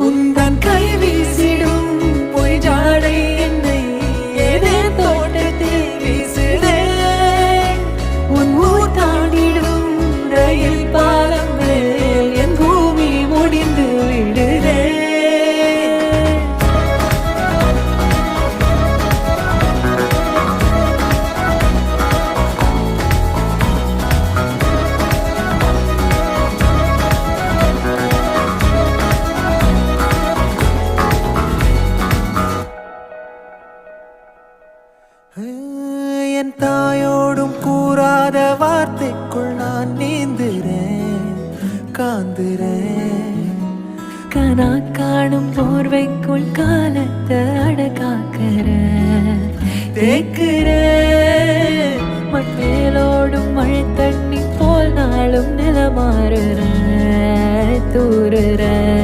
உந்தன் கை வீசிடும் பொய் ஜாடை என்னை ஏதே தோட்டத்தில் வீசுதே உன் ஊர் தாண்டிடும் ரயில் பாலம் மேல் என் பூமி முடிந்து விடுதே என் தாயோடும் கூறாத வார்த்தைக்குள் நான் நீந்துறேன் காந்துறேன் கனா காணும் போர்வைக்குள் காலத்தை அடக்காக்கிற தேக்குறேன் மண்ணேலோடும் மழை தண்ணி போல் நாளும் நிலமாறுற தூறுற